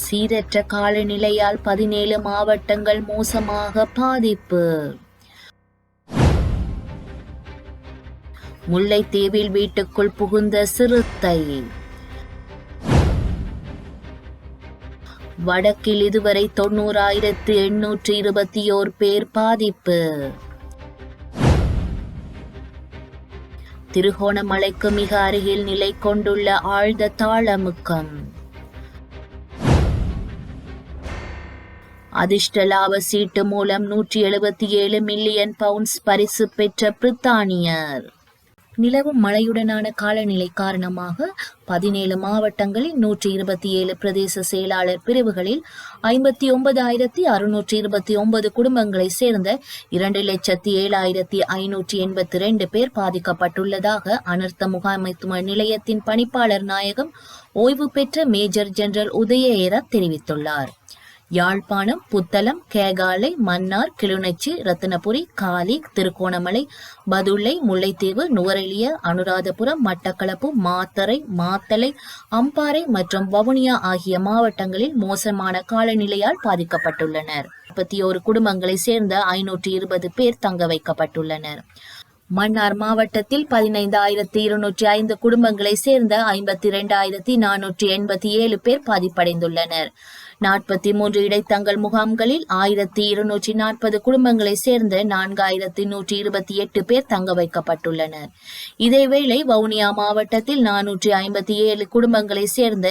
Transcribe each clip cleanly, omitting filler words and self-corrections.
சீரற்ற காலநிலையால் 17 மாவட்டங்கள் மோசமாக பாதிப்பு. முல்லைத்தீவில் வீட்டுக்குள் புகுந்த சிறுத்தை. வடக்கில் இதுவரை 90,821 பேர் பாதிப்பு. திருகோணமலைக்கு மிக அருகில் நிலை கொண்டுள்ள ஆழ்ந்த தாளமுக்கம். அதிர்ஷ்ட லாப சீட்டு மூலம் 177 மில்லியன் பவுண்ட்ஸ் பரிசு பெற்ற பிரித்தானியர். நிலவும் மழையுடனான காலநிலை காரணமாக 17 மாவட்டங்களில் 127 பிரதேச செயலாளர் பிரிவுகளில் 59,629 குடும்பங்களை சேர்ந்த 2,07,582 பேர் பாதிக்கப்பட்டுள்ளதாக அனர்த்த முகாமைத்துவ நிலையத்தின் பணிப்பாளர் நாயகம் ஓய்வு பெற்ற மேஜர் ஜெனரல் உதயேர தெரிவித்துள்ளார். யாழ்ப்பாணம், புத்தளம், கேகாலை, மன்னார், கிளிநொச்சி, ரத்தினபுரி, காலி, திருகோணமலை, பதுளை, முல்லைத்தீவு, நுவரெலிய, அனுராதபுரம், மட்டக்களப்பு, மாத்தறை, மாத்தளை, அம்பாறை மற்றும் வவுனியா ஆகிய மாவட்டங்களில் மோசமான காலநிலையால் பாதிக்கப்பட்டுள்ளனர். 31 குடும்பங்களை சேர்ந்த 520 பேர் தங்க வைக்கப்பட்டுள்ளனர். மன்னார் மாவட்டத்தில் 15,205 குடும்பங்களை சேர்ந்த 52,487 பேர் பாதிப்படைந்துள்ளனர். 43 இடைத்தங்கல் முகாம்களில் 1,240 குடும்பங்களை சேர்ந்த 4,128 பேர் தங்க வைக்கப்பட்டுள்ளனர். இதேவேளை வவுனியா மாவட்டத்தில் 457 குடும்பங்களை சேர்ந்த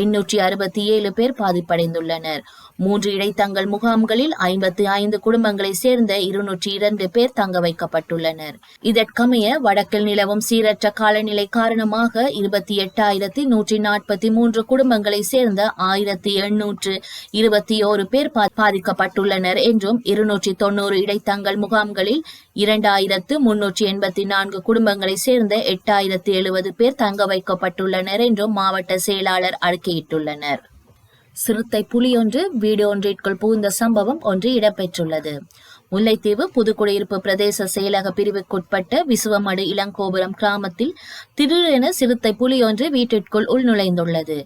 867 பேர் பாதிப்படைந்துள்ளனர். 3 இடைத்தங்கல் முகாம்களில் 55 குடும்பங்களை சேர்ந்த 202 பேர் தங்க வைக்கப்பட்டுள்ளனர். இதற்கமைய வடக்கில் நிலவும் சீரற்ற காலநிலை காரணமாக 28,143 குடும்பங்களை சேர்ந்த 1,821 பேர் பாதிக்கப்பட்டுள்ளனர் என்றும் 290 இடைத்தங்கல் முகாம்களில் 2,384 குடும்பங்களை சேர்ந்த 8,070 பேர் தங்க வைக்கப்பட்டுள்ளனர் என்றும் மாவட்ட செயலாளர் அறிக்கையிட்டுள்ளனர். சிறுத்தை புலியொன்று வீடு ஒன்றிற்குள் புகுந்த சம்பவம் ஒன்று இடம்பெற்றுள்ளது. முல்லைத்தீவு புதுக்குடியிருப்பு பிரதேச செயலக பிரிவுக்குட்பட்ட விசுவமடு இளங்கோபுரம் கிராமத்தில் திடீரென சிறுத்தை புலியொன்று வீட்டிற்குள் உள்நுழைந்துள்ளது.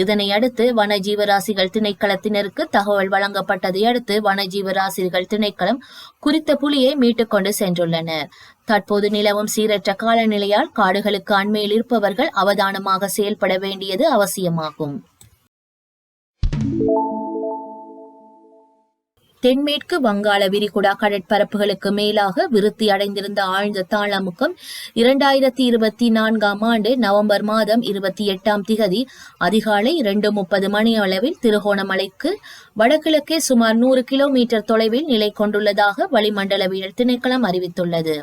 இதனை அடுத்து வனஜீவராசிகள் திணைக்களத்தினருக்கு தகவல் வழங்கப்பட்டதை அடுத்து வனஜீவராசிகள் திணைக்களம் குறித்த புலியை மீட்டுக் கொண்டு சென்றுள்ளனர். தற்போது நிலவும் சீரற்ற காலநிலையால் காடுகளுக்கு அண்மையில் இருப்பவர்கள் அவதானமாக செயல்பட வேண்டியது அவசியமாகும். தென்மேற்கு வங்காள விரிகுடா கடற்பரப்புகளுக்கு மேலாக விருத்தி அடைந்திருந்த ஆழ்ந்த தாளமுக்கம் 2024 ஆண்டு நவம்பர் மாதம் 28ஆம் திகதி அதிகாலை 2:30 மணி அளவில் திருகோணமலைக்கு வடகிழக்கே சுமார் 100 கிலோமீட்டர் தொலைவில் நிலை கொண்டுள்ளதாக வளிமண்டலவியல் திணைக்களம் அறிவித்துள்ளது.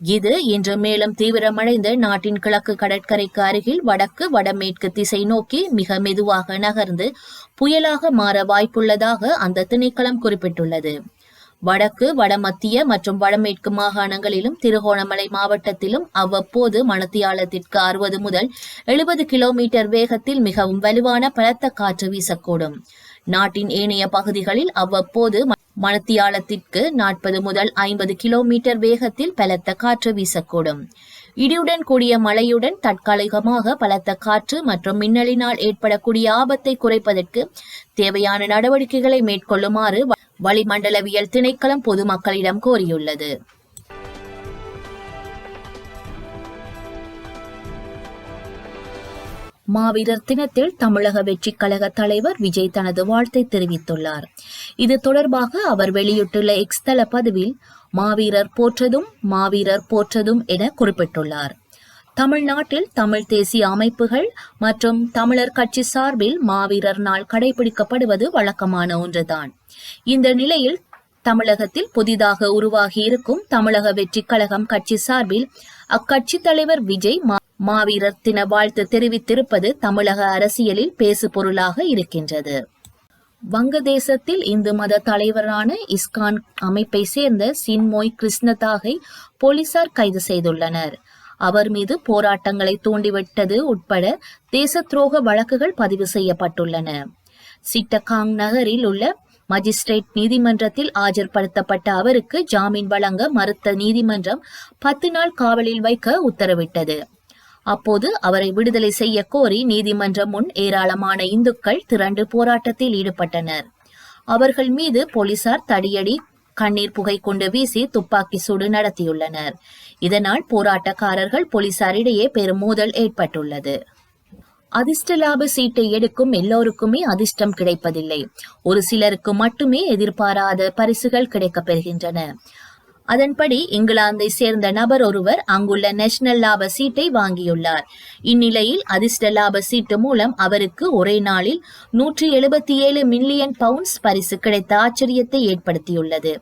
இது இன்று மேலும் தீவிரமடைந்து நாட்டின் கிழக்கு கடற்கரைக்கு அருகில் வடக்கு வடமேற்கு திசை நோக்கி மிக மெதுவாக நகர்ந்து புயலாக மாற வாய்ப்புள்ளதாக அந்த திணைக்களம் குறிப்பிட்டுள்ளது. வடக்கு வடமத்திய மற்றும் வடமேற்கு மாகாணங்களிலும் திருகோணமலை மாவட்டத்திலும் அவ்வப்போது மணித்தியாலத்திற்கு 60 முதல் 70 கிலோமீட்டர் வேகத்தில் மிகவும் வலுவான பலத்த காற்று வீசக்கூடும். நாட்டின் ஏனைய பகுதிகளில் அவ்வப்போது மணித்தியாலத்திற்கு 40 முதல் 50 கிலோமீட்டர் வேகத்தில் பலத்த காற்று வீசக்கூடும். இடியுடன் கூடிய மழையுடன் தற்காலிகமாக பலத்த காற்று மற்றும் மின்னலினால் ஏற்படக்கூடிய ஆபத்தை குறைப்பதற்கு தேவையான நடவடிக்கைகளை மேற்கொள்ளுமாறு வளிமண்டலவியல் திணைக்களம் பொதுமக்களிடம் கோரியுள்ளது. மாவீரர் தினத்தில் தமிழக வெற்றி கழக தலைவர் விஜய் தனது வாழ்த்தை தெரிவித்துள்ளார். இது தொடர்பாக அவர் வெளியிட்டுள்ள எக்ஸ் தள பதிவில் மாவீரர் போற்றதும் மாவீரர் போற்றதும் என குறிப்பிட்டுள்ளார். தமிழ்நாட்டில் தமிழ் தேசிய அமைப்புகள் மற்றும் தமிழர் கட்சி சார்பில் மாவீரர் நாள் கடைபிடிக்கப்படுவது வழக்கமான ஒன்றுதான். இந்த நிலையில் தமிழகத்தில் புதிதாக உருவாகி இருக்கும் தமிழக வெற்றி கழகம் கட்சி சார்பில் அக்கட்சி தலைவர் விஜய் மாவீரர் தின வாழ்த்து தெரிவித்திருப்பது தமிழக அரசியலில் பேசு பொருளாக இருக்கின்றது. வங்கதேசத்தில் இந்து மத தலைவரான இஸ்கான் அமைப்பை சேர்ந்த சின்மோய் கிருஷ்ணதாகை போலீசார் கைது செய்துள்ளனர். அவர் மீது போராட்டங்களை தூண்டிவிட்டது உட்பட தேச துரோக வழக்குகள் பதிவு செய்யப்பட்டுள்ளன. சிட்டகாங் நகரில் உள்ள மஜிஸ்ட்ரேட் நீதிமன்றத்தில் ஆஜர்படுத்தப்பட்ட அவருக்கு ஜாமீன் வழங்க மறுத்த நீதிமன்றம் 10 நாள் காவலில் வைக்க உத்தரவிட்டது. அப்போது அவரை விடுதலை செய்ய கோரி நீதிமன்றம் முன் ஏராளமான இந்துக்கள் திரண்டு போராட்டத்தில் ஈடுபட்டனர். அவர்கள் மீது போலீசார் தடியடி, கண்ணீர் புகை கொண்டு வீசி துப்பாக்கி சூடு நடத்தியுள்ளனர். இதனால் போராட்டக்காரர்கள் போலீசாரிடையே பெரும் மோதல் ஏற்பட்டுள்ளது. அதிர்ஷ்ட லாப சீட்டை எடுக்கும் எல்லோருக்குமே அதிர்ஷ்டம் கிடைப்பதில்லை. ஒரு சிலருக்கு மட்டுமே எதிர்பாராத பரிசுகள் கிடைக்கப் பெறுகின்றன. அதன்படி இங்கிலாந்தை சேர்ந்த நபர் ஒருவர் அங்குள்ள நேஷனல் லாப சீட்டை வாங்கியுள்ளார். இந்நிலையில் அதிர்ஷ்ட லாப சீட்டு மூலம் அவருக்கு ஒரே நாளில் 177 மில்லியன் பவுண்ட்ஸ் பரிசு கிடைத்த ஆச்சரியத்தை ஏற்படுத்தியுள்ளது.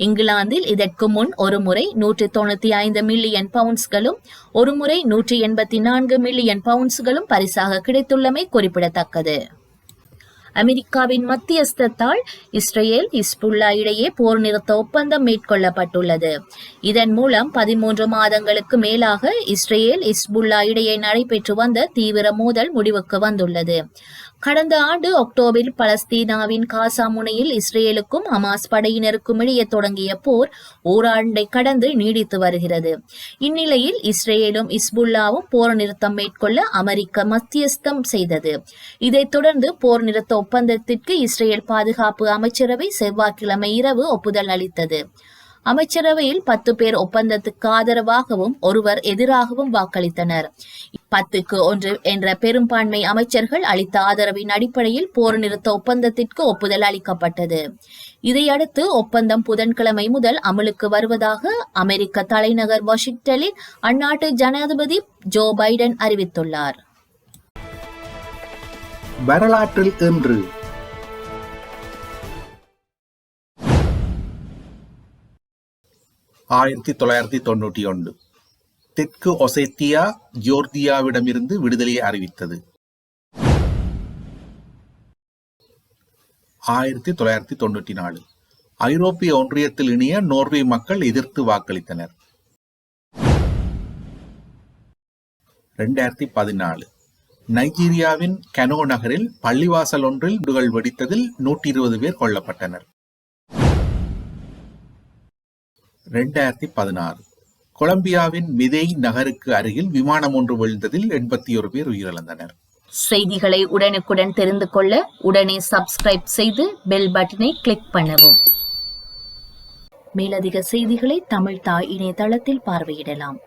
இங்கிலாந்தில் இதற்கு முன் ஒருமுறை 195 மில்லியன் பவுண்ட்ஸ்களும் ஒருமுறை 184 மில்லியன் பவுண்ட்ஸ்களும் பரிசாக கிடைத்துள்ளமை குறிப்பிடத்தக்கது. அமெரிக்காவின் மத்தியஸ்தத்தால் இஸ்ரேல் ஹிஸ்புல்லா இடையே போர் நிறுத்த ஒப்பந்தம் மேற்கொள்ளப்பட்டுள்ளது. இதன் மூலம் 13 மாதங்களுக்கு மேலாக இஸ்ரேல் ஹிஸ்புல்லா இடையே நடைபெற்று வந்த தீவிர மோதல் முடிவுக்கு வந்துள்ளது. கடந்த ஆண்டு அக்டோபரில் பலஸ்தீனாவின் காசா முனையில் இஸ்ரேலுக்கும் ஹமாஸ் படையினருக்கும் இடையே தொடங்கிய போர் ஓராண்டை கடந்து நீடித்து வருகிறது. இந்நிலையில் இஸ்ரேலும் ஹிஸ்புல்லாவும் போர் நிறுத்தம் மேற்கொள்ள அமெரிக்கா மத்தியஸ்தம் செய்தது. இதைத் தொடர்ந்து போர் நிறுத்த ஒப்பந்தத்திற்கு இஸ்ரேல் பாதுகாப்பு அமைச்சரவை செவ்வாய்க்கிழமை இரவு ஒப்புதல் அளித்தது. அமைச்சரவையில் 10 பேர் ஒப்பந்தத்துக்கு ஆதரவாகவும் ஒருவர் எதிராகவும் வாக்களித்தனர். 10-1 என்ற பெரும்பான்மை அமைச்சர்கள் அளித்த ஆதரவின் அடிப்படையில் போர் நிறுத்த ஒப்பந்தத்திற்கு ஒப்புதல் அளிக்கப்பட்டது. இதையடுத்து ஒப்பந்தம் புதன்கிழமை முதல் அமலுக்கு வருவதாக அமெரிக்க தலைநகர் வாஷிங்டனில் அந்நாட்டு ஜனாதிபதி ஜோ பைடன் அறிவித்துள்ளார். வரலாற்றில் இன்று 1991 தெற்கு ஒசேத்தியா ஜோர்ஜியாவிடமிருந்து விடுதலையை அறிவித்தது. 1994 ஐரோப்பிய ஒன்றியத்தில் இணைய நோர்வே மக்கள் எதிர்த்து வாக்களித்தனர். 2014 நைஜீரியாவின் கனோ நகரில் பள்ளிவாசல் ஒன்றில் குண்டுகள் வெடித்ததில் 120 பேர் கொல்லப்பட்டனர். 2016 கொலம்பியாவின் மிதேய் நகருக்கு அருகில் விமானம் ஒன்று விழுந்ததில் 81 பேர் உயிரிழந்தனர். செய்திகளை உடனுக்குடன் தெரிந்து கொள்ள உடனே சப்ஸ்கிரைப் செய்து பெல் பட்டனை கிளிக் பண்ணவும். மேலதிக செய்திகளை தமிழ் தாய் இணையதளத்தில் பார்வையிடலாம்.